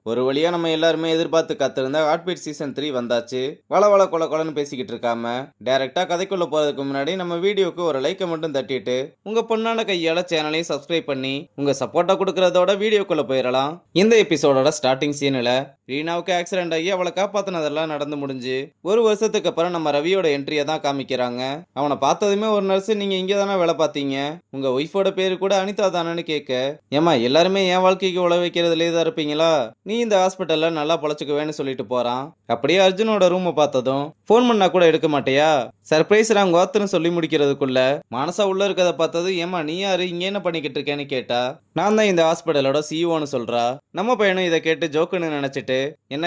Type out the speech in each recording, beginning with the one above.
ஒரு வழியா நம்ம எல்லாருமே எதிர்பார்த்து காத்திருந்த ஹார்ட்பீட் சீசன் 3 வந்தாச்சு. வள வள கொல கொலன்னு பேசிக்கிட்டு இருக்காம டைரக்டா கதைக்குள்ள போறதுக்கு முன்னாடி நம்ம வீடியோக்கு ஒரு லைக்கை மட்டும் தட்டிட்டு உங்க பொண்ணான கையால சேனலையும் சப்ஸ்கிரைப் பண்ணி உங்க சப்போர்ட்டா கொடுக்கறதோட வீடியோக்குள்ள போயிடலாம். இந்த எபிசோடோட ஸ்டார்டிங் சீன்ல ரீனாவுக்கு ஆக்சிடென்ட் ஆகி அவளை காப்பாத்தினதெல்லாம் நடந்து முடிஞ்சு ஒரு வருஷத்துக்கு அப்புறம் நம்ம ரவியோட என்ட்ரியை தான் காமிக்கிறாங்க. அவனை பார்த்ததுமே ஒரு நர்ஸ், நீங்க இங்கே தானே வேலை பார்த்தீங்க, உங்க ஒய்ஃபோட பேரு கூட அனிதா தானேன்னு கேட்க, ஏமா எல்லாருமே என் வாழ்க்கைக்கு உழ வைக்கிறதுலே தான் இருப்பீங்களா, நீ இந்த ஹாஸ்பிட்டல்ல நல்லா பொழைச்சுக்குவேன்னு சொல்லிட்டு போறான். அப்படியே அர்ஜுனோட ரூமை பார்த்ததும் போன் பண்ணா கூட எடுக்க மாட்டியா, சர்ப்ரைஸ் ராங் வாத்துன்னு சொல்லி முடிக்கிறதுக்குள்ள மானசா உள்ள இருக்கதை பார்த்தது, ஏமா நீ யாரு, இங்க என்ன பண்ணிக்கிட்டு இருக்கேன்னு கேட்டா, நான் தான் இந்த ஹாஸ்பிட்டலோட சிஇஓன்னு சொல்றா. நம்ம பையனும் இதை கேட்டு ஜோக்குன்னு நினைச்சிட்டு,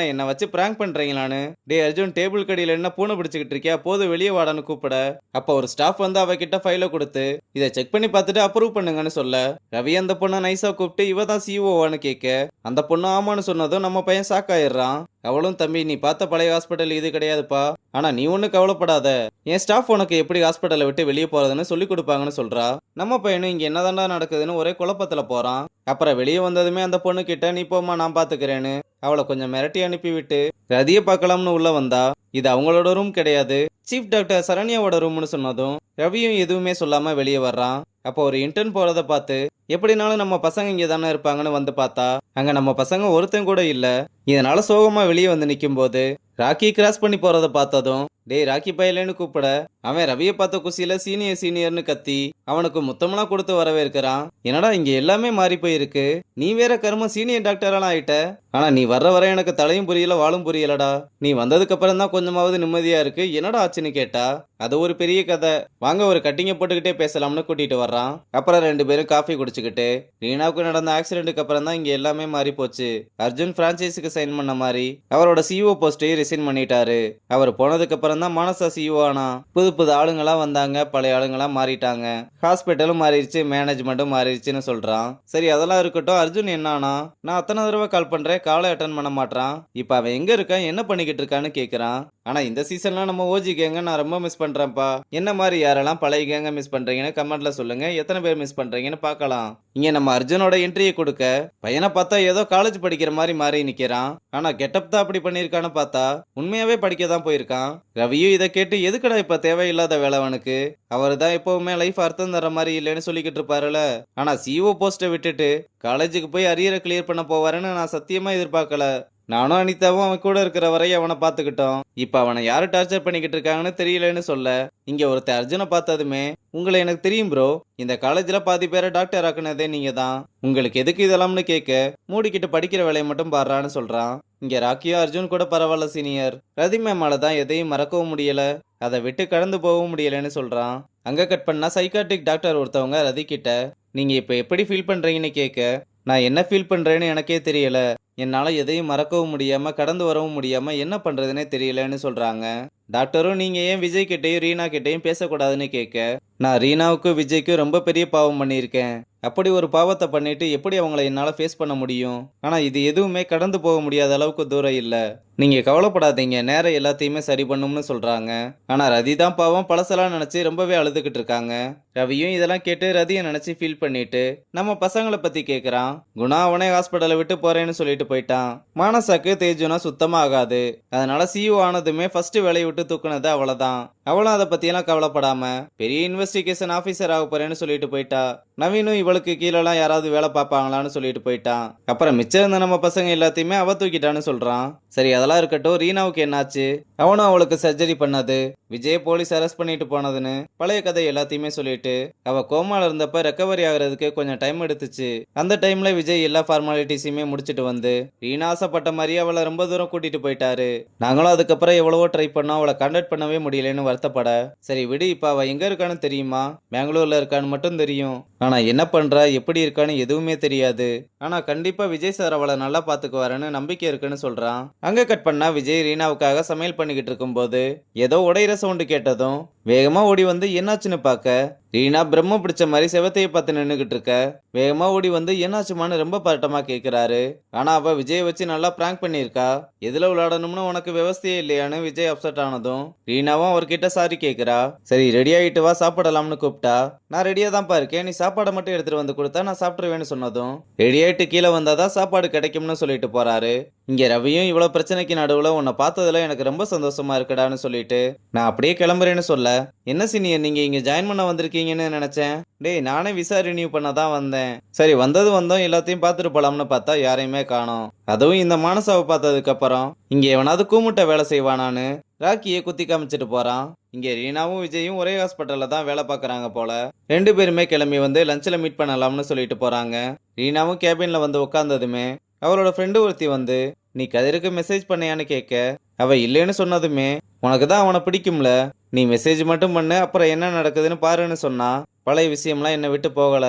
என்ன வச்சு பிராங்க் பண்றீங்களான்னு, டே அர்ஜுன் டேபிள் கடியில என்ன பூனை பிடிச்சிக்கிட்டு இருக்கியா, போது வெளியே வாடான்னு கூப்பிட, அப்ப ஒரு ஸ்டாஃப் வந்து அவகிட்ட ஃபைலை கொடுத்து இதை செக் பண்ணி பார்த்துட்டு அப்ரூவ் பண்ணுங்கன்னு சொல்ல, ரவி அந்த பொண்ணை நைஸா கூப்பிட்டு இவ தான் சிஇஓவான்னு கேட்க, அந்த பொண்ணு ஆமான்னு சொன்னதும் நம்ம பையன் ஷாக் ஆயிடுறான். அவளும், தம்பி நீ பார்த்த பழைய ஹாஸ்பிட்டல் இது கிடையாதுப்பா, ஆனா நீ ஒண்ணு கவலைப்படாத, என் ஸ்டாஃப் உனக்கு எப்படி ஹாஸ்பிட்டலை விட்டு வெளியே போறதுன்னு சொல்லி கொடுப்பாங்கன்னு சொல்றா. நம்ம பையனும் இங்க என்னதாண்டா நடக்குதுன்னு ஒரே குழப்பத்துல போறான். அப்புறம் வெளியே வந்ததுமே அந்த பொண்ணு கிட்ட, நீ போமா நான் பாத்துக்கிறேன்னு அவளை கொஞ்சம் மிரட்டி அனுப்பிவிட்டு ரதியை பார்க்கலாம்னு உள்ள வந்தா. இது அவங்களோட ரூம் கிடையாது, சீஃப் டாக்டர் சரண்யாவோட ரூம்னு சொன்னதும் ரவியும் எதுவுமே சொல்லாம வெளியே வர்றான். அப்போ ஒரு இன்டர்ன் போறத பார்த்து, எப்படினாலும் நம்ம பசங்க இங்கே தானே இருப்பாங்கன்னு வந்து பார்த்தா அங்க நம்ம பசங்க ஒருத்தன் கூட இல்ல. இதனால சோகமா வெளியே வந்து நிற்கும் போது ராக்கி கிராஸ் பண்ணி போறத பார்த்ததும், டேய் ராக்கி பையலேன்னு கூப்பிட, அவன் ரவியை பார்த்த குசியில சீனியர்னு கத்தி அவனுக்கு முத்தமெல்லாம் கொடுத்து வரவேற்கிறான். என்னடா இங்க எல்லாமே மாறி போயிருக்கு, நீ வேற கர்ம சீனியர் டாக்டரெல்லாம் ஆயிட்ட, ஆனா நீ வர்ற வர எனக்கு தலையும் புரியல வாழும் புரியலடா, நீ வந்ததுக்கு அப்புறம் தான் கொஞ்சமாவது நிம்மதியா இருக்கு, என்னடா ஆச்சுன்னு கேட்டா, அது ஒரு பெரிய கதை, வாங்க ஒரு கட்டிங்க போட்டுக்கிட்டே பேசலாம்னு கூட்டிட்டு வர்றான். அப்புறம் ரெண்டு பேரும் காஃபி குடிச்சுக்கிட்டு, ரீனாவுக்கு நடந்த ஆக்சிடென்ட்டுக்கு அப்புறம் தான் இங்க எல்லாமே மாறி போச்சு, அர்ஜுன் பிரான்ச்சைஸுக்கு சைன் பண்ண மாதிரி அவரோட சிஇஓ போஸ்டையும் ரிசைன் பண்ணிட்டாரு, அவர் போனதுக்கு அப்புறம் தான் மானசா சிஇஓ ஆனா, புது ஆளுங்களா வந்தாங்க, பழைய ஆளுங்களா மாறிட்டாங்க, ஹாஸ்பிட்டலும் மாறிடுச்சு, மேனேஜ்மெண்ட்டும் மாறிடுச்சுன்னு சொல்றான். சரி அதெல்லாம் இருக்கட்டும், அர்ஜுன் என்னானா, நான் அத்தனை தடவை கால் பண்றேன் காலை அட்டன் பண்ண மாட்டான், இப்ப அவன் எங்க இருக்கான் என்ன பண்ணிக்கிட்டு இருக்கான்னு கேக்குறான். ஆனா இந்த சீசன்ல நம்ம ஓஜி கேங்க நான் ரொம்ப மிஸ் பண்றேன்ப்பா, என்ன மாதிரி யாரெல்லாம் பழைய கேங்க மிஸ் பண்றீங்கன்னு கமெண்ட்ல சொல்லுங்க, எத்தனை பேர் மிஸ் பண்றீங்கன்னு பார்க்கலாம். இங்க நம்ம அர்ஜுனோட என்ட்ரியை கொடுக்க பையனை பார்த்தா ஏதோ காலேஜ் படிக்கிற மாதிரி மாறி நிக்கிறான், ஆனா கெட்டப் தான் அப்படி பண்ணிருக்கான்னு பார்த்தா உண்மையாவே படிக்க தான் போயிருக்கான். ரவியும் இதை கேட்டு, எதுக்கடா இப்ப தேவையில்லாத வேலைவனுக்கு, அவரு தான் எப்பவுமே லைஃப் அர்த்தம் தர மாதிரி இல்லைன்னு சொல்லிக்கிட்டு இருப்பாருல, ஆனா சிஓ போஸ்ட்டை விட்டுட்டு காலேஜுக்கு போய் அரியரை கிளியர் பண்ண போவாருன்னு நான் சத்தியமா எதிர்பார்க்கல. நானும் அனிதாவும் அவன் கூட இருக்கிற வரையும் அவனை பார்த்துக்கிட்டோம், இப்ப அவனை யாரு டார்ச்சர் பண்ணிக்கிட்டு இருக்காங்கன்னு தெரியலன்னு சொல்ல, இங்க ஒருத்தர் அர்ஜுனை பார்த்ததுமே, உங்களை எனக்கு தெரியும் ப்ரோ, இந்த காலேஜ்ல பாதி பேரை டாக்டர் ஆக்குனதே நீங்க தான், உங்களுக்கு எதுக்கு இதெல்லாம்னு கேட்க, மூடிக்கிட்டு படிக்கிற வேலையை மட்டும் பாடுறான்னு சொல்றான். இங்க ராக்கியோ அர்ஜுன் கூட பரவாயில்ல சீனியர், ரதி மேமால தான் எதையும் மறக்கவும் முடியல, அதை விட்டு கடந்து போகவும் முடியலன்னு சொல்றான். அங்க கட் பண்ணா சைக்காட்ரிக் டாக்டர் ஒருத்தவங்க ரதி கிட்ட, நீங்க இப்ப எப்படி ஃபீல் பண்றீங்கன்னு கேட்க, நான் என்ன ஃபீல் பண்றேன்னு எனக்கே தெரியல, என்னால எதையும் மறக்கவும் முடியாம கடந்து வரவும் முடியாம என்ன பண்றதுன்னே தெரியலன்னு சொல்றாங்க. டாக்டரும், நீங்க ஏன் விஜய் கிட்டையும் ரீனா கிட்டையும் பேசக்கூடாதுன்னு கேட்க, நான் ரீனாவுக்கும் விஜய்க்கும் ரொம்ப பெரிய பாவம் பண்ணியிருக்கேன், அப்படி ஒரு பாவத்தை பண்ணிட்டு எப்படி அவங்கள என்னால ஃபேஸ் பண்ண முடியும், ஆனா இது எதுவுமே கடந்து போக முடியாத அளவுக்கு தூரம் இல்ல, நீங்க கவலைப்படாதீங்க, நேரம் எல்லாத்தையுமே சரி பண்ணும்னு சொல்றாங்க. ஆனா ரதி தான் பாவம் பழசெல்லாம் நினைச்சு ரொம்பவே அழுதுகிட்டு இருக்காங்க. ரவியும் இதெல்லாம் கேட்டு ரதியை நினைச்சு ஃபீல் பண்ணிட்டு நம்ம பசங்களை பத்தி கேக்குறான். குணா அவனே ஹாஸ்பிட்டலை விட்டு போறேன்னு சொல்லிட்டு போயிட்டான். மானசாக்கு தேஜுனா சுத்தமா ஆகாது, அதனால சிஇஓ ஆனதுமே ஃபர்ஸ்ட் வேலையை விட்டு தூக்குனது அவ்வளவுதான். அவளும் அதை பத்தியெல்லாம் கவலைப்படாம பெரிய இன்வெஸ்டிகேஷன் ஆபீசர் ஆக போறேன்னு சொல்லிட்டு போயிட்டா. நவீனும் இவளுக்கு கீழெல்லாம் யாராவது வேலை பார்ப்பாங்களான்னு சொல்லிட்டு போயிட்டான். அப்புறம் மிச்சம் இருந்த நம்ம பசங்க எல்லாத்தையுமே அவ தூக்கிட்டான்னு சொல்றான். சரி அதெல்லாம் இருக்கட்டும், ரீனாவுக்கு என்னாச்சு, அவனும் அவளுக்கு சர்ஜரி பண்ணது, விஜய் போலீஸ் அரெஸ்ட் பண்ணிட்டு போனதுன்னு பழைய கதை எல்லாத்தையுமே சொல்லிட்டு, அவ கோமால இருந்தப்ப ரெக்கவரி ஆகுறதுக்கு கொஞ்சம் டைம் எடுத்துச்சு, அந்த டைம்ல விஜய் எல்லா ஃபார்மாலிட்டிஸையுமே முடிச்சிட்டு வந்து ரீனா ஆசைப்பட்ட மாதிரி அவளை ரொம்ப தூரம் கூட்டிட்டு போயிட்டாரு. நாங்களும் அதுக்கப்புறம் எவ்வளவோ ட்ரை பண்ணோம், அவளை கான்டாக்ட் பண்ணவே முடியலன்னு வருத்தப்பட, சரி விடு, இப்ப அவ எங்க இருக்கான்னு தெரியுமா, பெங்களூர்ல இருக்கான்னு மட்டும் தெரியும், ஆனா என்ன பண்றா எப்படி இருக்கான்னு எதுவுமே தெரியாது, ஆனா கண்டிப்பா விஜய் சார் அவளை நல்லா பாத்துக்குவாருன்னு நம்பிக்கை இருக்குன்னு சொல்றான். அங்க கட் பண்ணா விஜய் ரீனாவுக்காக சமையல் பண்ணிக்கிட்டு இருக்கும் போது ஏதோ உடையிற சவுண்டு கேட்டதும் வேகமா ஓடி வந்து என்னாச்சுன்னு பார்க்க ரீனா பிரம்ம பிடிச்ச மாதிரி செவத்தையை பார்த்து நின்னுகிட்டு இருக்க. வேகமா ஓடி வந்து என்னாச்சுமான்னு ரொம்ப பதட்டமா கேக்குறாரு. ஆனா அவ விஜயை வச்சு நல்லா பிராங்க் பண்ணியிருக்கா. எதுல விளையாடணும்னு உனக்கு விவசாயே இல்லையான்னு விஜய் அப்செட் ஆனதும் ரீனாவும் அவர்கிட்ட சாரி கேக்குறா. சரி ரெடி ஆயிட்டு வா சாப்பிடலாம்னு கூப்பிட்டா. நான் ரெடியா தான்ப்பா இருக்கேன், நீ சாப்பாடை மட்டும் எடுத்துட்டு வந்து கொடுத்தா நான் சாப்பிட்டுருவேன்னு சொன்னதும் ரெடி ஆயிட்டு கீழே வந்தாதான் சாப்பாடு கிடைக்கும்னு சொல்லிட்டு போறாரு. இங்க ரவியும் இவ்வளவு பிரச்சனைக்கு நடுவுல உன்னை பார்த்ததுல எனக்கு ரொம்ப சந்தோஷமா இருக்குடான்னு சொல்லிட்டு நான் அப்படியே கிளம்புறேன்னு சொல்ல, என்ன சீனியர் நீங்க இங்க ஜாயின் பண்ண வந்திருக்கீங்கன்னு நினைச்சேன். டேய் நானே விசா ரினியூ பண்ண தான் வந்தேன். சரி வந்தோம் எல்லாத்தையும் பார்த்துட்டு போலாம்னு பார்த்தா யாரையுமே காணோம். அதுவும் இந்த மானசாவை பார்த்ததுக்கு அப்புறம் இங்க எவனாவது கூமுட்ட வேலை செய்வானான்னு ராக்கியை குத்தி காமிச்சிட்டு போறான். இங்க ரீனாவும் விஜயும் ஒரே ஹாஸ்பிட்டல்ல தான் வேலை பார்க்கறாங்க போல. ரெண்டு பேருமே கிளம்பி வந்து லஞ்சில் மீட் பண்ணலாம்னு சொல்லிட்டு போறாங்க. ரீனாவும் கேபின்ல வந்து உட்கார்ந்ததுமே அவளோட ஃப்ரெண்டு ஒருத்தி வந்து நீ கதிருக்கு மெசேஜ் பண்ணியான்னு கேட்க, அவ இல்லைன்னு சொன்னதுமே உனக்கு தான் அவனை பிடிக்கும்ல, நீ மெசேஜ் மட்டும் பண்ணு அப்புறம் என்ன நடக்குதுன்னு பாருன்னு சொன்னா. பழைய விஷயம்லாம் என்னை விட்டு போகல,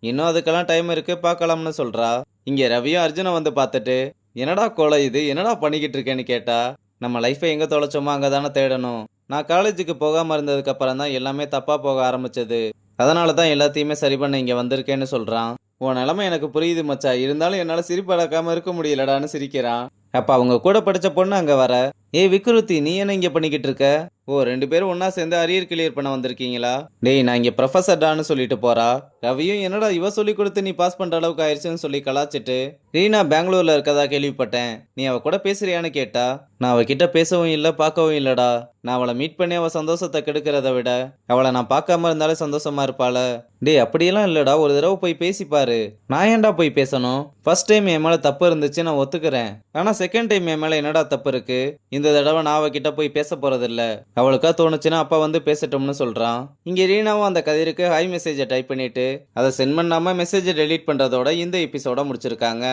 இன்னும் அதுக்கெல்லாம் டைம் இருக்கு பார்க்கலாம்னு சொல்றா. இங்க ரவியும் அர்ஜுனை வந்து பார்த்துட்டு என்னடா கோலை இது, என்னடா பண்ணிக்கிட்டு இருக்கேன்னு கேட்டா, நம்ம லைஃபை எங்க தொலைச்சோமோ அங்கதானே தேடணும். நான் காலேஜுக்கு போகாம இருந்ததுக்கு அப்புறம் தான் எல்லாமே தப்பா போக ஆரம்பிச்சது, அதனால தான் எல்லாத்தையுமே சரி பண்ண இங்க வந்திருக்கேன்னு சொல்றான். உன் நிலைமை எனக்கு புரியுது மச்சா, இருந்தாலும் என்னால சிரிப்பு அடக்காம இருக்க முடியலடான்னு சிரிக்கிறான். அப்ப அவங்க கூட படிச்ச பொண்ணு அங்க வர, ஏய் விக்ருதி நீ என்ன இங்க பண்ணிக்கிட்டு இருக்க? ஓ ரெண்டு பேரும் ஒன்னா சேர்ந்து அரியர் கிளியர் பண்ண வந்திருக்கீங்களா? டேய் நான் இங்க ப்ரொஃபஸர்டான்னு சொல்லிட்டு போறா. ரவியும் என்னடா இவ சொல்லி கொடுத்து நீ பாஸ் பண்ற அளவுக்கு ஆயிடுச்சுன்னு சொல்லி கலாச்சிட்டு, ரீனா பெங்களூர்ல இருக்கதா கேள்விப்பட்டேன், நீ அவ கூட பேசுறியான்னு கேட்டா. நான் அவகிட்ட பேசவும் இல்லை பார்க்கவும் இல்லடா, நான் அவளை மீட் பண்ணி அவ சந்தோஷத்தை கெடுக்கிறத விட அவளை நான் பார்க்காம இருந்தாலே சந்தோஷமா இருப்பாள. டேய் அப்படியெல்லாம் இல்லடா, ஒரு தடவை போய் பேசிப்பாரு. நான் ஏன்டா போய் பேசணும்? ஃபர்ஸ்ட் டைம் என் மேல தப்பு இருந்துச்சு நான் ஒத்துக்கிறேன், ஆனா செகண்ட் டைம் என் மேல என்னடா தப்பு இருக்கு? இந்த தடவை நான் அவகிட்ட போய் பேச போறது இல்ல, அவளுக்கா தோணுச்சுன்னா அப்பா வந்து பேசட்டும்னு சொல்றான். இங்க ரீனாவும் அந்த கதிருக்கு ஹை மெசேஜை டைப் பண்ணிட்டு அதை சென்ட் பண்ணாம மெசேஜை டெலீட் பண்றதோட இந்த எபிசோட முடிச்சிருக்காங்க.